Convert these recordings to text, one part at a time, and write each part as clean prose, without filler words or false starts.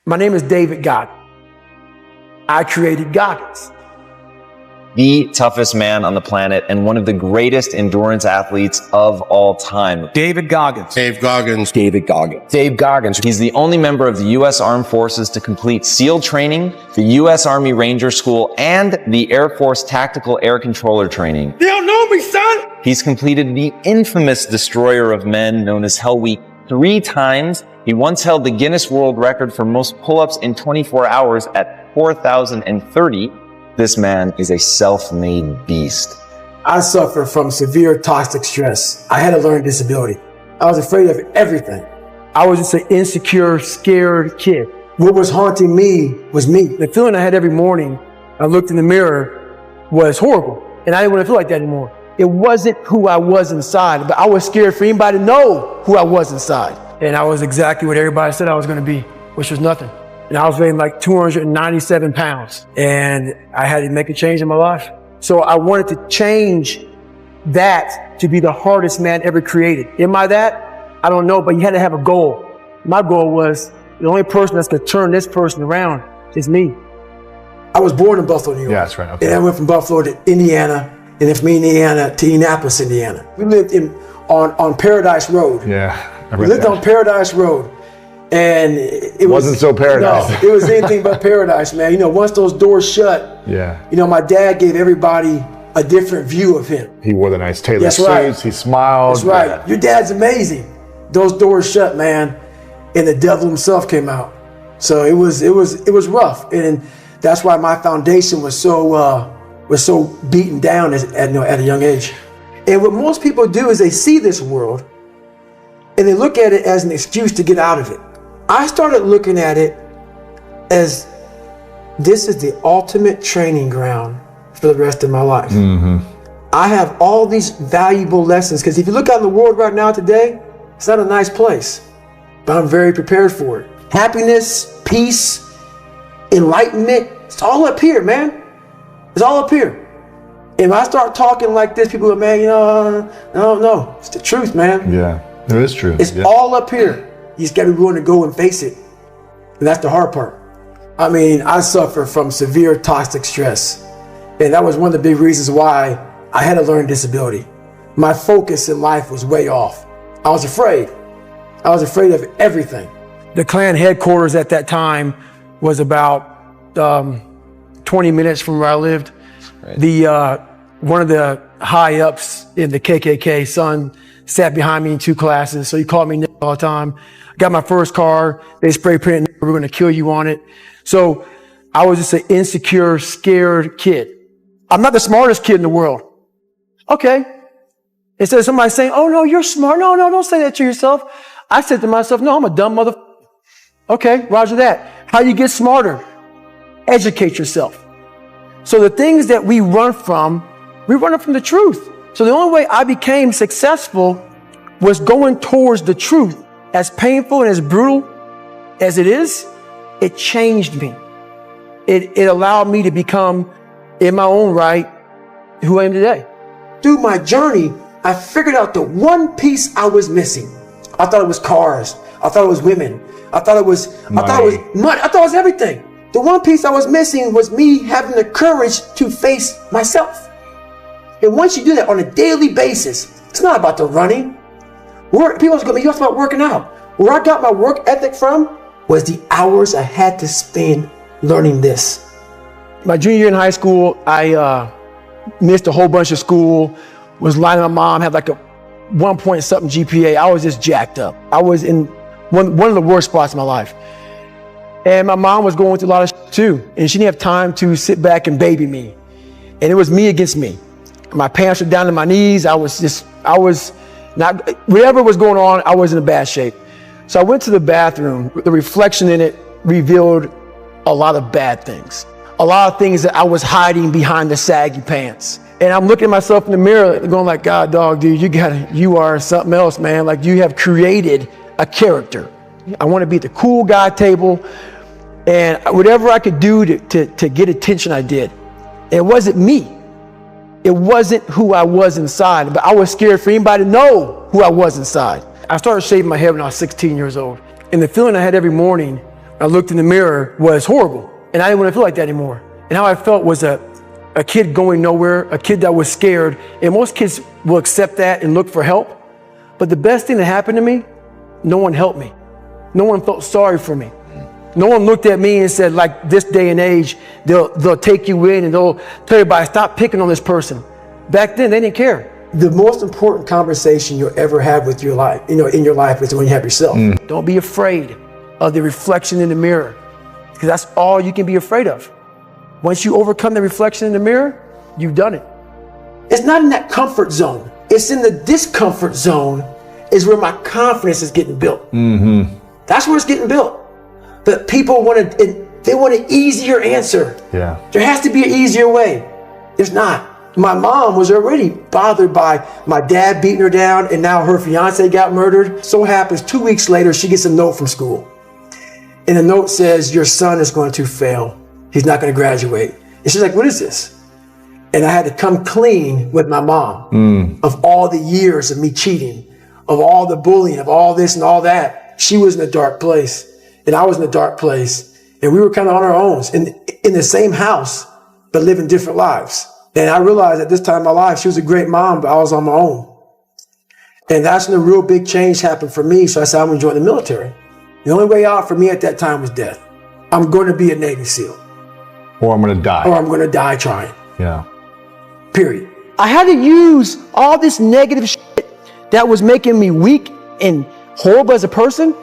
My name is David Goggins. I created Goggins. The toughest man on the planet and one of the greatest endurance athletes of all time. David Goggins. Dave Goggins. David Goggins. Dave Goggins. He's the only member of the U.S. Armed Forces to complete SEAL training, the U.S. Army Ranger School, and the Air Force Tactical Air Controller training. They don't know me, son! He's completed the infamous Destroyer of Men, known as Hell Week, 3 times. He once held the Guinness World Record for most pull-ups in 24 hours at 4,030. This man is a self-made beast. I suffer from severe toxic stress. I had a learning disability. I was afraid of everything. I was just an insecure, scared kid. What was haunting me was me. The feeling I had every morning, I looked in the mirror, was horrible. And I didn't want to feel like that anymore. It wasn't who I was inside, but I was scared for anybody to know who I was inside. And I was exactly what everybody said I was going to be, which was nothing. And I was weighing like 297 pounds. And I had to make a change in my life. So I wanted to change that to be the hardest man ever created. Am I that? I don't know, but you had to have a goal. My goal was the only person that's going to turn this person around is me. I was born in Buffalo, New York. Yeah, that's right. Okay. And I went from Buffalo to Indiana, and then from Indiana to Indianapolis, Indiana. We lived on Paradise Road. Yeah. We lived on Paradise Road. And it wasn't so paradise. No, it was anything but paradise, man. You know, once those doors shut, yeah. You know, my dad gave everybody a different view of him. He wore the nice tailored That's suits. Right. He smiled. That's right. Your dad's amazing. Those doors shut, man, and the devil himself came out. So it was rough, and that's why my foundation was so beaten down at a young age. And what most people do is they see this world, and they look at it as an excuse to get out of it. I started looking at it as this is the ultimate training ground for the rest of my life. Mm-hmm. I have all these valuable lessons, because if you look out in the world right now today, it's not a nice place, but I'm very prepared for it. Happiness, peace, enlightenment, it's all up here, man. It's all up here. If I start talking like this, people go, man, you know, no, it's the truth, man. Yeah, it is true. It's all up here. You just got to be willing to go and face it. And that's the hard part. I mean, I suffer from severe toxic stress. And that was one of the big reasons why I had a learning disability. My focus in life was way off. I was afraid. I was afraid of everything. The Klan headquarters at that time was about 20 minutes from where I lived. Right. One of the high ups in the KKK, son, sat behind me in 2 classes. So he called me all the time. Got my first car. They spray painted, we're going to kill you on it. So I was just an insecure, scared kid. I'm not the smartest kid in the world. Okay. Instead of somebody saying, oh no, you're smart. No, don't say that to yourself. I said to myself, no, I'm a dumb mother. Okay, roger that. How do you get smarter? Educate yourself. So the things that we run from the truth. So the only way I became successful was going towards the truth. As painful and as brutal as it is, it changed me. It allowed me to become, in my own right, who I am today. Through my journey, I figured out the one piece I was missing. I thought it was cars. I thought it was women. I thought it was money. I thought it was everything. The one piece I was missing was me having the courage to face myself. And once you do that on a daily basis, it's not about the running. People are going to be about working out. Where I got my work ethic from was the hours I had to spend learning this. My junior year in high school, I missed a whole bunch of school, was lying to my mom, had like a 1 point something GPA. I was just jacked up. I was in one of the worst spots in my life. And my mom was going through a lot of shit too. And she didn't have time to sit back and baby me. And it was me against me. My pants were down to my knees. I was not, whatever was going on, I was in a bad shape. So I went to the bathroom. The reflection in it revealed a lot of bad things. A lot of things that I was hiding behind the saggy pants. And I'm looking at myself in the mirror going like, God, dog, dude, you are something else, man. Like you have created a character. I want to be at the cool guy table. And whatever I could do to get attention, I did. It wasn't me. It wasn't who I was inside, but I was scared for anybody to know who I was inside. I started shaving my head when I was 16 years old. And the feeling I had every morning I looked in the mirror was horrible. And I didn't want to feel like that anymore. And how I felt was a kid going nowhere, a kid that was scared. And most kids will accept that and look for help. But the best thing that happened to me, no one helped me. No one felt sorry for me. No one looked at me and said, like this day and age, they'll take you in and they'll tell everybody, stop picking on this person. Back then, they didn't care. The most important conversation you'll ever have with your life, in your life, is when you have yourself. Don't be afraid of the reflection in the mirror, because that's all you can be afraid of. Once you overcome the reflection in the mirror, you've done it. It's not in that comfort zone. It's in the discomfort zone is where my confidence is getting built. That's where it's getting built. But people want an easier answer. Yeah. There has to be an easier way. There's not. My mom was already bothered by my dad beating her down, and now her fiance got murdered. So happens 2 weeks later, she gets a note from school. And the note says, your son is going to fail. He's not going to graduate. And she's like, what is this? And I had to come clean with my mom of all the years of me cheating, of all the bullying, of all this and all that. She was in a dark place. And I was in a dark place, and we were kind of on our own in the same house, but living different lives. And I realized at this time in my life, she was a great mom, but I was on my own. And that's when the real big change happened for me. So I said, I'm going to join the military. The only way out for me at that time was death. I'm going to be a Navy SEAL. Or I'm going to die. Or I'm going to die trying. Yeah. Period. I had to use all this negative shit that was making me weak and horrible as a person.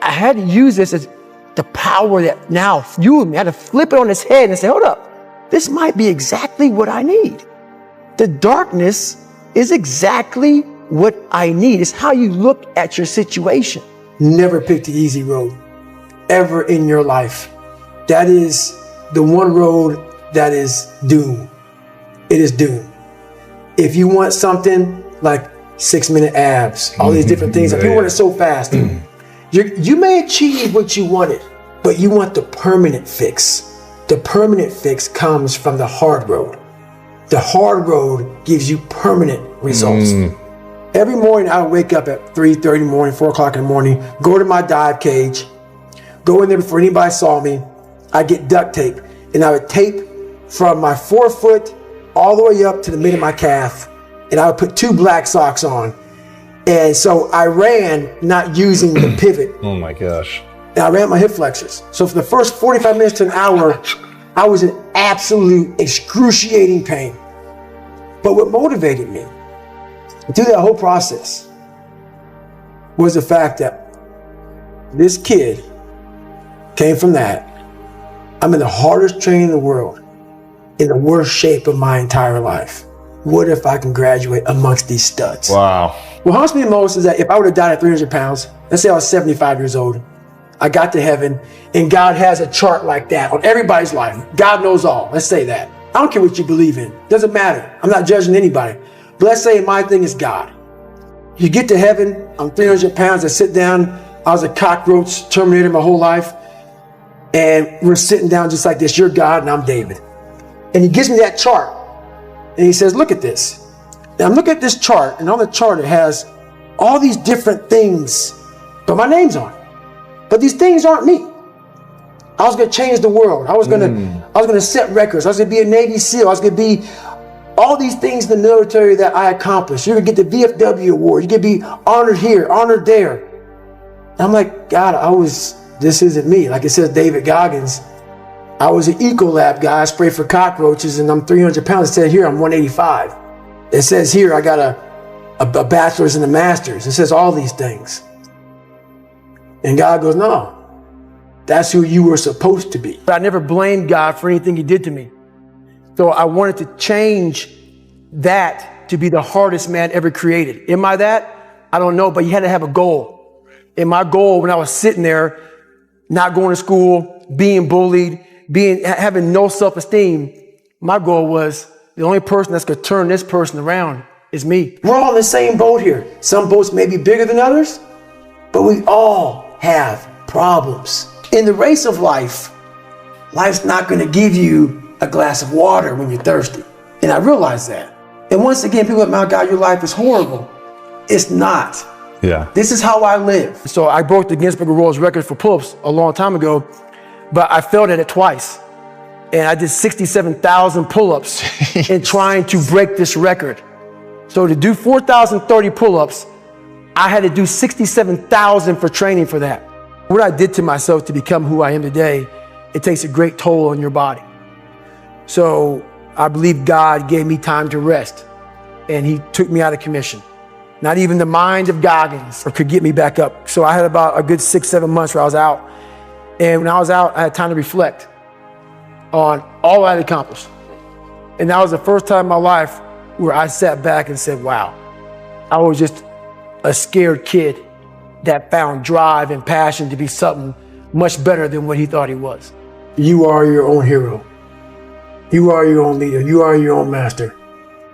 I had to use this as the power that now fueled me. I had to flip it on its head and say, hold up, this might be exactly what I need. The darkness is exactly what I need. It's how you look at your situation. Never pick the easy road ever in your life. That is the one road that is doom. It is doom. If you want something like 6-minute abs, all these different things, and people want it so fast, you may achieve what you wanted, but you want the permanent fix. The permanent fix comes from the hard road. The hard road gives you permanent results. Every morning I would wake up at 3:30 in the morning, 4 o'clock in the morning, go to my dive cage, go in there before anybody saw me. I'd get duct tape, and I would tape from my forefoot all the way up to the mid of my calf, and I would put 2 black socks on. And so I ran not using the pivot. Oh my gosh. And I ran my hip flexors. So for the first 45 minutes to an hour, I was in absolute excruciating pain. But what motivated me through that whole process was the fact that this kid came from that. I'm in the hardest training in the world, in the worst shape of my entire life. What if I can graduate amongst these studs? Wow. What haunts me the most is that if I would have died at 300 pounds, let's say I was 75 years old, I got to heaven, and God has a chart like that on everybody's life. God knows all. Let's say that. I don't care what you believe in. Doesn't matter. I'm not judging anybody. But let's say my thing is God. You get to heaven, I'm 300 pounds, I sit down, I was a cockroach terminator my whole life, and we're sitting down just like this. You're God and I'm David. And he gives me that chart, and he says, look at this. Now I'm looking at this chart, and on the chart it has all these different things, but my name's on it. But these things aren't me. I was going to change the world. I was going to set records. I was going to be a Navy SEAL. I was going to be all these things in the military that I accomplished. You're going to get the VFW award. You're going to be honored here, honored there. And I'm like, God, this isn't me. Like it says David Goggins, I was an Ecolab guy. I sprayed for cockroaches, and I'm 300 pounds. It said here I'm 185. It says here I got a bachelor's and a master's. It says all these things. And God goes, no, that's who you were supposed to be. But I never blamed God for anything he did to me. So I wanted to change that to be the hardest man ever created. Am I that? I don't know, but you had to have a goal. And my goal when I was sitting there, not going to school, being bullied, having no self-esteem, my goal was the only person that's going to turn this person around is me. We're all in the same boat here. Some boats may be bigger than others, but we all have problems. In the race of life, life's not going to give you a glass of water when you're thirsty. And I realize that. And once again, people are like, my God, your life is horrible. It's not. Yeah. This is how I live. So I broke the Guinness Book of World Records for pull-ups a long time ago, but I failed at it twice. And I did 67,000 pull-ups in trying to break this record. So to do 4,030 pull-ups, I had to do 67,000 for training for that. What I did to myself to become who I am today, it takes a great toll on your body. So I believe God gave me time to rest, and he took me out of commission. Not even the mind of Goggins could get me back up. So I had about a good 6-7 months where I was out. And when I was out, I had time to reflect on all I had accomplished. And that was the first time in my life where I sat back and said, wow, I was just a scared kid that found drive and passion to be something much better than what he thought he was. You are your own hero. You are your own leader. You are your own master.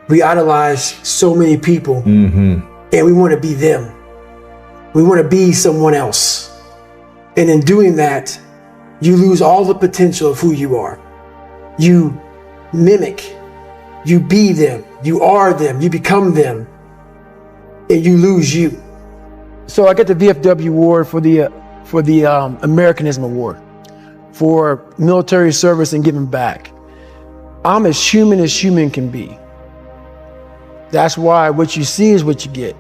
We idolize so many people, and we want to be them. We want to be someone else. And in doing that, you lose all the potential of who you are. You mimic, you be them, you are them, you become them, and you lose you. So I got the VFW award for the Americanism Award for military service and giving back. I'm as human can be. That's why what you see is what you get.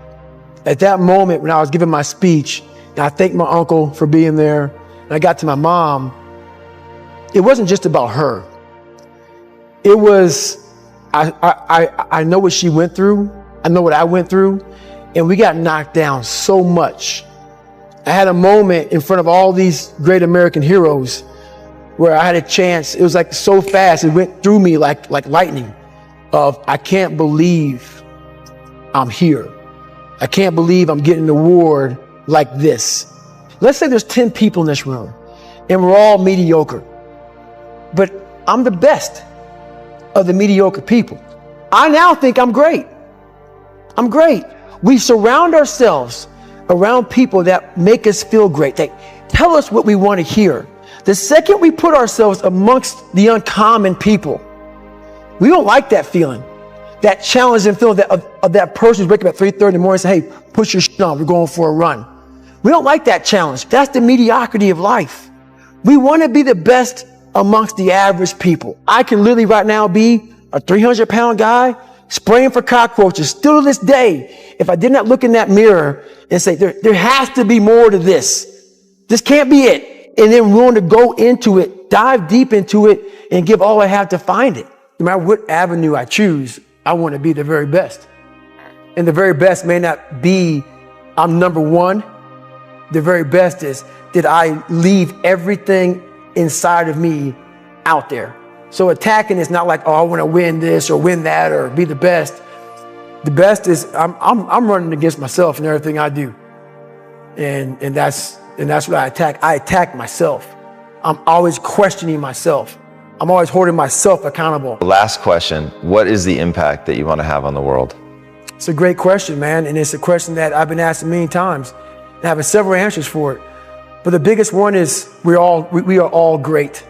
At that moment when I was giving my speech, and I thanked my uncle for being there, and I got to my mom, it wasn't just about her. It was, I know what she went through. I know what I went through, and we got knocked down so much. I had a moment in front of all these great American heroes where I had a chance. It was like so fast. It went through me like lightning of, I can't believe I'm here. I can't believe I'm getting an award like this. Let's say there's 10 people in this room and we're all mediocre, but I'm the best of the mediocre people. I now think I'm great. I'm great. We surround ourselves around people that make us feel great. They tell us what we want to hear. The second we put ourselves amongst the uncommon people, we don't like that feeling, that challenging feeling of that person who's waking up at 3:30 in the morning and say, hey, put your shit on, we're going for a run. We don't like that challenge. That's the mediocrity of life. We want to be the best amongst the average people. I can literally right now be a 300-pound guy spraying for cockroaches. Still to this day, if I did not look in that mirror and say, there has to be more to this. This can't be it. And then willing to go into it, dive deep into it, and give all I have to find it. No matter what avenue I choose, I want to be the very best. And the very best may not be I'm number one. The very best is, did I leave everything inside of me out there? So attacking is not like, oh, I want to win this or win that or be the best. The best is I'm running against myself in everything I do. And that's what I attack. I attack myself. I'm always questioning myself. I'm always holding myself accountable. Last question. What is the impact that you want to have on the world? It's a great question, man. And it's a question that I've been asked a million times. And I have several answers for it. But the biggest one is we are all great.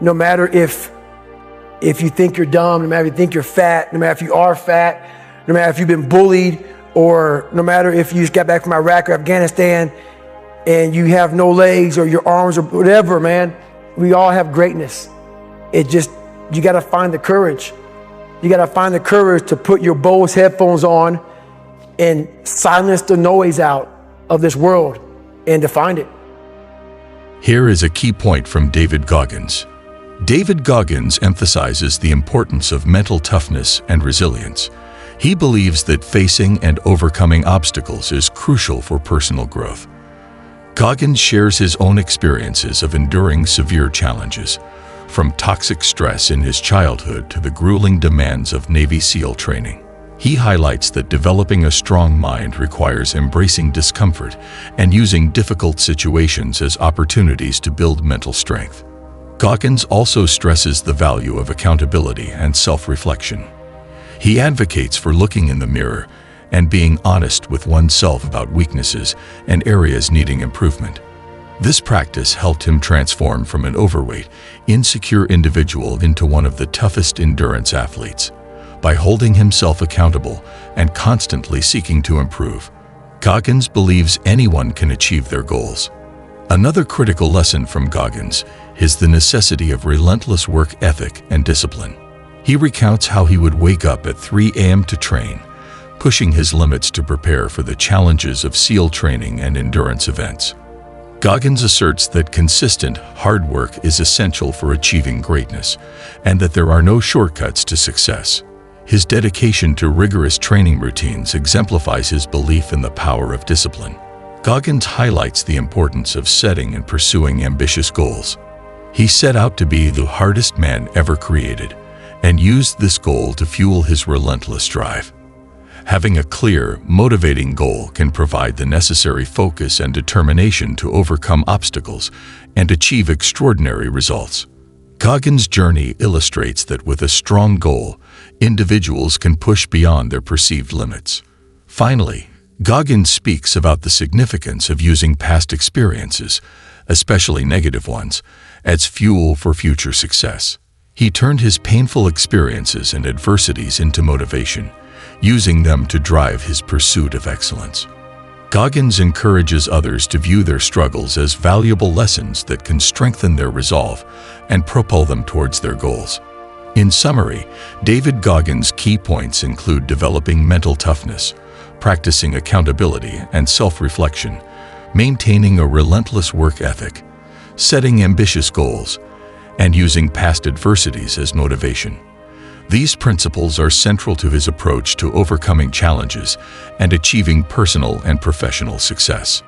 No matter if you think you're dumb, no matter if you think you're fat, no matter if you are fat, no matter if you've been bullied, or no matter if you just got back from Iraq or Afghanistan and you have no legs or your arms or whatever, man, we all have greatness. You got to find the courage. You got to find the courage to put your Bose headphones on and silence the noise out of this world and to find it. Here is a key point from David Goggins. David Goggins emphasizes the importance of mental toughness and resilience. He believes that facing and overcoming obstacles is crucial for personal growth. Goggins shares his own experiences of enduring severe challenges, from toxic stress in his childhood to the grueling demands of Navy SEAL training. He highlights that developing a strong mind requires embracing discomfort and using difficult situations as opportunities to build mental strength. Goggins also stresses the value of accountability and self-reflection. He advocates for looking in the mirror and being honest with oneself about weaknesses and areas needing improvement. This practice helped him transform from an overweight, insecure individual into one of the toughest endurance athletes. By holding himself accountable and constantly seeking to improve, Goggins believes anyone can achieve their goals. Another critical lesson from Goggins is the necessity of relentless work ethic and discipline. He recounts how he would wake up at 3 a.m. to train, pushing his limits to prepare for the challenges of SEAL training and endurance events. Goggins asserts that consistent, hard work is essential for achieving greatness, and that there are no shortcuts to success. His dedication to rigorous training routines exemplifies his belief in the power of discipline. Goggins highlights the importance of setting and pursuing ambitious goals. He set out to be the hardest man ever created, and used this goal to fuel his relentless drive. Having a clear, motivating goal can provide the necessary focus and determination to overcome obstacles and achieve extraordinary results. Goggins' journey illustrates that with a strong goal, individuals can push beyond their perceived limits. Finally, Goggins speaks about the significance of using past experiences, especially negative ones, as fuel for future success. He turned his painful experiences and adversities into motivation, using them to drive his pursuit of excellence. Goggins encourages others to view their struggles as valuable lessons that can strengthen their resolve and propel them towards their goals. In summary, David Goggins' key points include developing mental toughness, practicing accountability and self-reflection, maintaining a relentless work ethic, setting ambitious goals, and using past adversities as motivation. These principles are central to his approach to overcoming challenges and achieving personal and professional success.